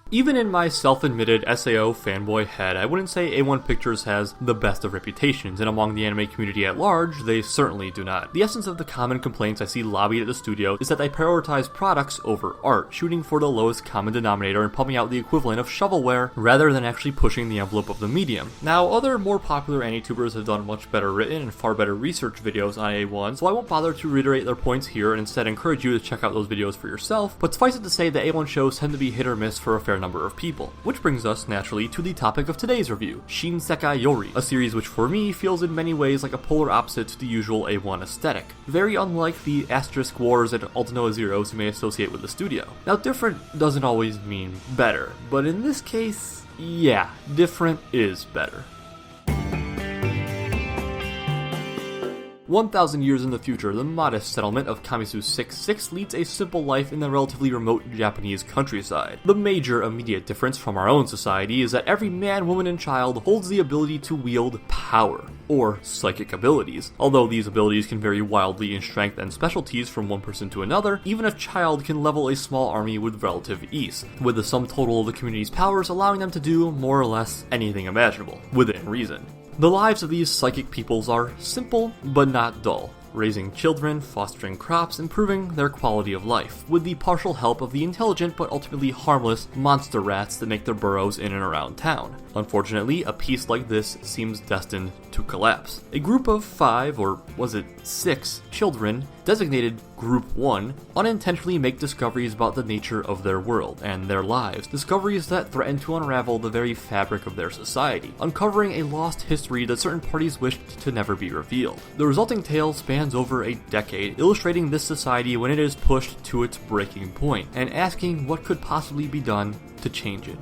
Even in my self-admitted SAO fanboy head, I wouldn't say A1 Pictures has the best of reputations, and among the anime community at large, they certainly do not. The essence of the common complaints I see lobbied at the studio is that they prioritize products over art, shooting for the lowest common denominator and pumping out the equivalent of shovelware rather than actually pushing the envelope of the medium. Now, other more popular AniTubers have done much better written and far better research videos on A1, so I won't bother to reiterate their points here and instead encourage you to check out those videos for yourself, but suffice it to say that A1 shows tend to be hit or miss for a fair number of people. Which brings us naturally to the topic of today's review, Shin Sekai Yori, a series which for me feels in many ways like a polar opposite to the usual A1 aesthetic, very unlike the asterisk wars and Altanoa Zeros you may associate with the studio. Now different doesn't always mean better, but in this case, yeah, different is better. 1,000 years in the future, the modest settlement of Kamisu 6-6 leads a simple life in the relatively remote Japanese countryside. The major immediate difference from our own society is that every man, woman, and child holds the ability to wield power, or psychic abilities. Although these abilities can vary wildly in strength and specialties from one person to another, even a child can level a small army with relative ease, with the sum total of the community's powers allowing them to do more or less anything imaginable, within reason. The lives of these psychic peoples are simple, but not dull. Raising children, fostering crops, improving their quality of life, with the partial help of the intelligent but ultimately harmless monster rats that make their burrows in and around town. Unfortunately, a piece like this seems destined to collapse. A group of 5, or was it 6, children, designated Group 1, unintentionally make discoveries about the nature of their world and their lives, discoveries that threaten to unravel the very fabric of their society, uncovering a lost history that certain parties wished to never be revealed. The resulting tale spans over a decade, illustrating this society when it is pushed to its breaking point, and asking what could possibly be done to change it.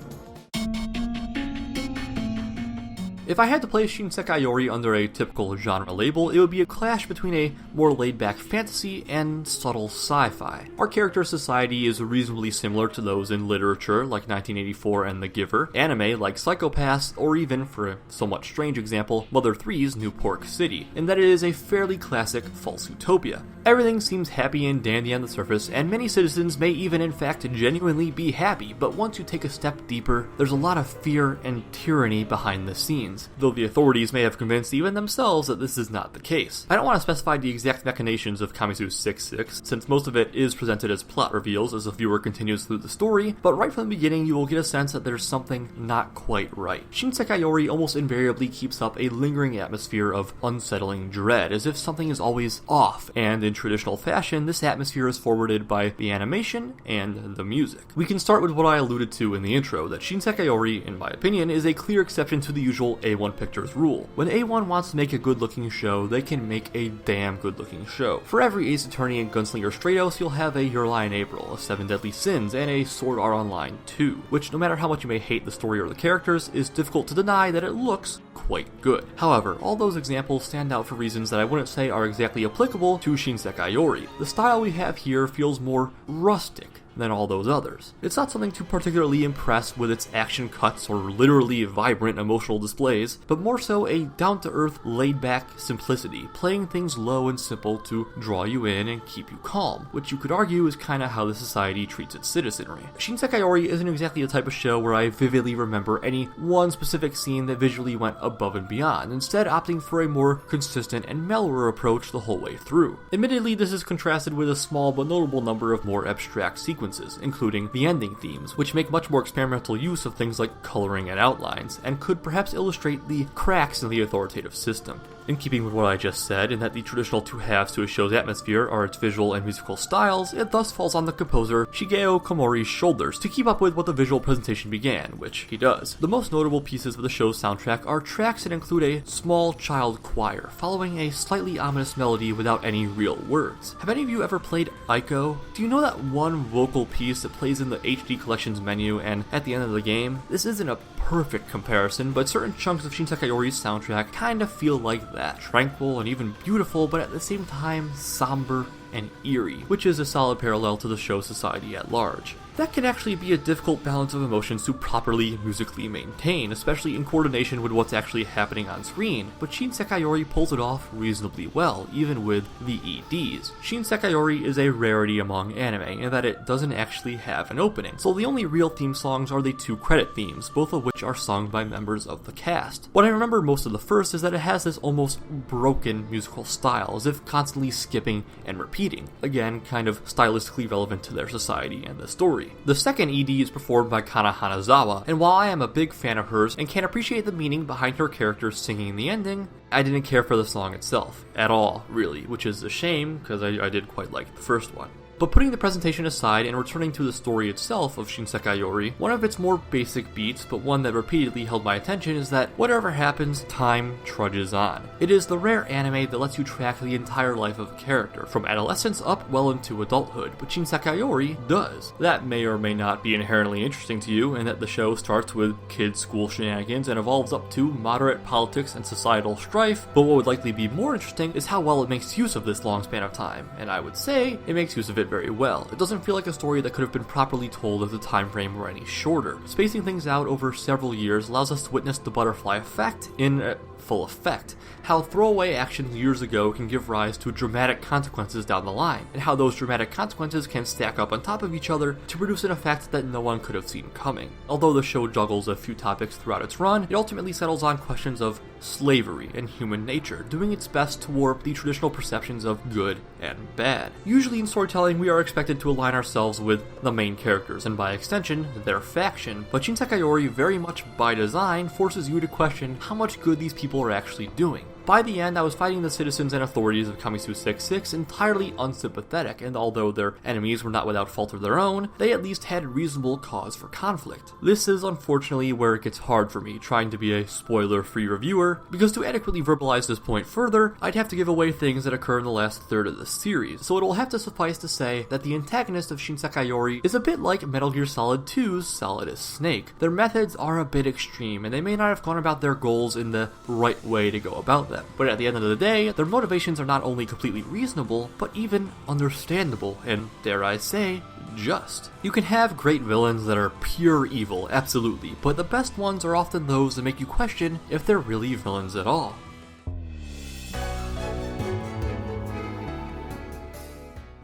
If I had to place Shin Sekai Yori under a typical genre label, it would be a clash between a more laid-back fantasy and subtle sci-fi. Our character's society is reasonably similar to those in literature like 1984 and The Giver, anime like Psycho-Pass, or even, for a somewhat strange example, Mother 3's New Pork City, in that it is a fairly classic false utopia. Everything seems happy and dandy on the surface, and many citizens may even in fact genuinely be happy, but once you take a step deeper, there's a lot of fear and tyranny behind the scenes, though the authorities may have convinced even themselves that this is not the case. I don't want to specify the exact machinations of Kamisu 6-6, since most of it is presented as plot reveals as the viewer continues through the story, but right from the beginning you will get a sense that there's something not quite right. Shin Sekai Yori almost invariably keeps up a lingering atmosphere of unsettling dread, as if something is always off, and in traditional fashion, this atmosphere is forwarded by the animation and the music. We can start with what I alluded to in the intro, that Shin Sekai Yori, in my opinion, is a clear exception to the usual A1 Pictures rule. When A1 wants to make a good-looking show, they can make a damn good-looking show. For every Ace Attorney and Gunslinger Stratos, you'll have a Your Lie in April, a 7 Deadly Sins, and a Sword Art Online 2, which, no matter how much you may hate the story or the characters, is difficult to deny that it looks quite good. However, all those examples stand out for reasons that I wouldn't say are exactly applicable to Shin Sekai Yori. The style we have here feels more rustic than all those others. It's not something to particularly impress with its action cuts or literally vibrant emotional displays, but more so a down-to-earth, laid-back simplicity, playing things low and simple to draw you in and keep you calm, which you could argue is kinda how the society treats its citizenry. Shin Sekai Yori isn't exactly the type of show where I vividly remember any one specific scene that visually went above and beyond, instead opting for a more consistent and mellower approach the whole way through. Admittedly, this is contrasted with a small but notable number of more abstract sequences, including the ending themes, which make much more experimental use of things like coloring and outlines, and could perhaps illustrate the cracks in the authoritative system. In keeping with what I just said, in that the traditional two halves to a show's atmosphere are its visual and musical styles, it thus falls on the composer Shigeo Komori's shoulders to keep up with what the visual presentation began, which he does. The most notable pieces of the show's soundtrack are tracks that include a small child choir, following a slightly ominous melody without any real words. Have any of you ever played Ico? Do you know that one vocal piece that plays in the HD Collections menu and at the end of the game? This isn't a perfect comparison, but certain chunks of Shin Sekai Yori's soundtrack kinda feel like that. Tranquil and even beautiful, but at the same time somber and eerie, which is a solid parallel to the show's society at large. that can actually be a difficult balance of emotions to properly musically maintain, especially in coordination with what's actually happening on screen, but Shin Sekai Yori pulls it off reasonably well, even with the EDs. Shin Sekai Yori is a rarity among anime in that it doesn't actually have an opening, so the only real theme songs are the 2 credit themes, both of which are sung by members of the cast. What I remember most of the first is that it has this almost broken musical style, as if constantly skipping and repeating, again kind of stylistically relevant to their society and the story. The second ED is performed by Kana Hanazawa, and while I am a big fan of hers and can appreciate the meaning behind her character singing the ending, I didn't care for the song itself, at all, really, which is a shame, because I did quite like the first one. But putting the presentation aside and returning to the story itself of Shin Sekai Yori, one of its more basic beats, but one that repeatedly held my attention, is that whatever happens, time trudges on. It is the rare anime that lets you track the entire life of a character, from adolescence up well into adulthood, but Shin Sekai Yori does. That may or may not be inherently interesting to you, in that the show starts with kids' school shenanigans and evolves up to moderate politics and societal strife, but what would likely be more interesting is how well it makes use of this long span of time, and I would say it makes use of it very well. It doesn't feel like a story that could have been properly told if the time frame were any shorter. Spacing things out over several years allows us to witness the butterfly effect in full effect, how throwaway actions years ago can give rise to dramatic consequences down the line, and how those dramatic consequences can stack up on top of each other to produce an effect that no one could have seen coming. Although the show juggles a few topics throughout its run, it ultimately settles on questions of slavery and human nature, doing its best to warp the traditional perceptions of good and bad. Usually in storytelling, we are expected to align ourselves with the main characters, and by extension, their faction, but Shin Sekai Yori very much by design forces you to question how much good these people are actually doing. By the end, I was fighting the citizens and authorities of Kamisu 66 entirely unsympathetic, and although their enemies were not without fault of their own, they at least had reasonable cause for conflict. This is unfortunately where it gets hard for me, trying to be a spoiler-free reviewer, because to adequately verbalize this point further, I'd have to give away things that occur in the last third of the series, so it will have to suffice to say that the antagonist of Shin Sekai Yori is a bit like Metal Gear Solid 2's Solidus Snake. Their methods are a bit extreme, and they may not have gone about their goals in the right way to go about them. But at the end of the day, their motivations are not only completely reasonable, but even understandable, and dare I say, just. You can have great villains that are pure evil, absolutely, but the best ones are often those that make you question if they're really villains at all.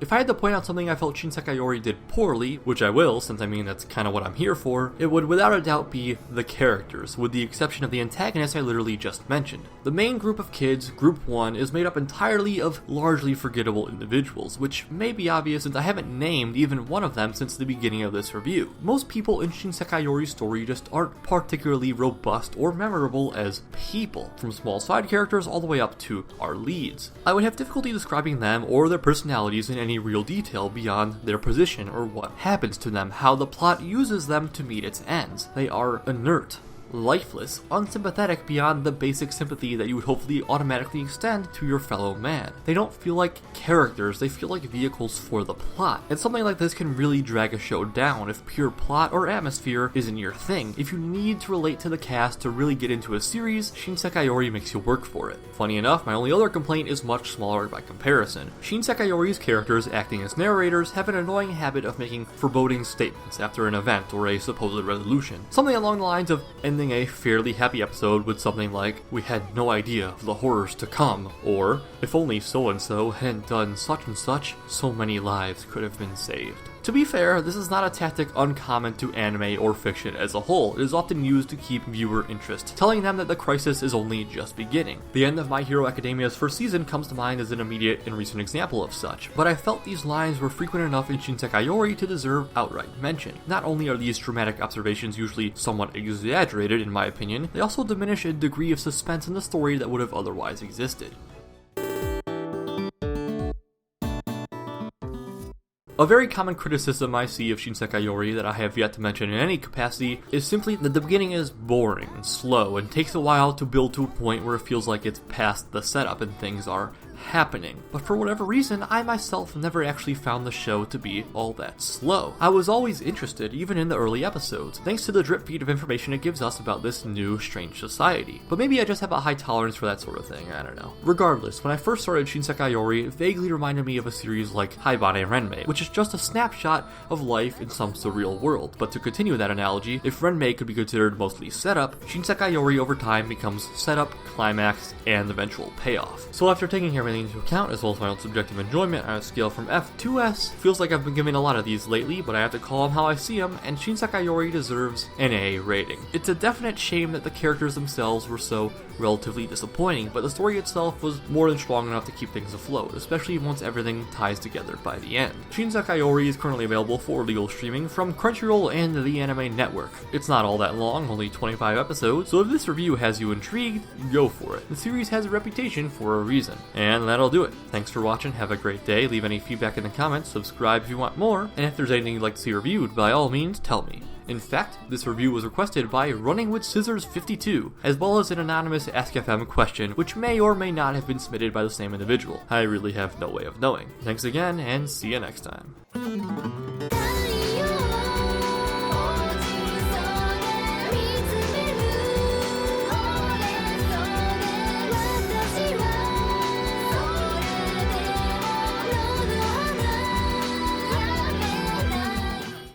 If I had to point out something I felt Shin Sekai Yori did poorly, which I will, since I mean that's kind of what I'm here for, it would without a doubt be the characters, with the exception of the antagonist I literally just mentioned. The main group of kids, Group 1, is made up entirely of largely forgettable individuals, which may be obvious since I haven't named even one of them since the beginning of this review. Most people in Shin Sekai Yori's story just aren't particularly robust or memorable as people, from small side characters all the way up to our leads. I would have difficulty describing them or their personalities in any real detail beyond their position or what happens to them, how the plot uses them to meet its ends. They are inert, lifeless, unsympathetic beyond the basic sympathy that you would hopefully automatically extend to your fellow man. They don't feel like characters, they feel like vehicles for the plot. And something like this can really drag a show down if pure plot or atmosphere isn't your thing. If you need to relate to the cast to really get into a series, Shin Sekai Yori makes you work for it. Funny enough, my only other complaint is much smaller by comparison. Shin Sekai Yori's characters acting as narrators have an annoying habit of making foreboding statements after an event or a supposed resolution. Something along the lines of ending a fairly happy episode with something like, "We had no idea of the horrors to come," or, "If only so-and-so had done such and such, so many lives could have been saved." To be fair, this is not a tactic uncommon to anime or fiction as a whole. It is often used to keep viewer interest, telling them that the crisis is only just beginning. The end of My Hero Academia's first season comes to mind as an immediate and recent example of such, but I felt these lines were frequent enough in Shin Sekai Yori to deserve outright mention. Not only are these dramatic observations usually somewhat exaggerated in my opinion, they also diminish a degree of suspense in the story that would have otherwise existed. A very common criticism I see of Shin Sekai Yori that I have yet to mention in any capacity is simply that the beginning is boring and slow and takes a while to build to a point where it feels like it's past the setup and things are happening. But for whatever reason, I myself never actually found the show to be all that slow. I was always interested, even in the early episodes, thanks to the drip feed of information it gives us about this new strange society. But maybe I just have a high tolerance for that sort of thing, I don't know. Regardless, when I first started Shin Sekai Yori, it vaguely reminded me of a series like Haibane Renmei, which is just a snapshot of life in some surreal world. But to continue that analogy, if Renmei could be considered mostly setup, Shin Sekai Yori over time becomes setup, climax, and eventual payoff. So after taking everything into account, as well as my own subjective enjoyment on a scale from F to S, feels like I've been giving a lot of these lately, but I have to call them how I see them, and Shin Sekai Yori deserves an A rating. It's a definite shame that the characters themselves were so relatively disappointing, but the story itself was more than strong enough to keep things afloat, especially once everything ties together by the end. Shin Sekai Yori is currently available for legal streaming from Crunchyroll and the Anime Network. It's not all that long, only 25 episodes, so if this review has you intrigued, go for it. The series has a reputation for a reason. And that'll do it. Thanks for watching, have a great day, leave any feedback in the comments, subscribe if you want more, and if there's anything you'd like to see reviewed, by all means, tell me. In fact, this review was requested by Running with Scissors 52, as well as an anonymous AskFM question, which may or may not have been submitted by the same individual. I really have no way of knowing. Thanks again, and see you next time.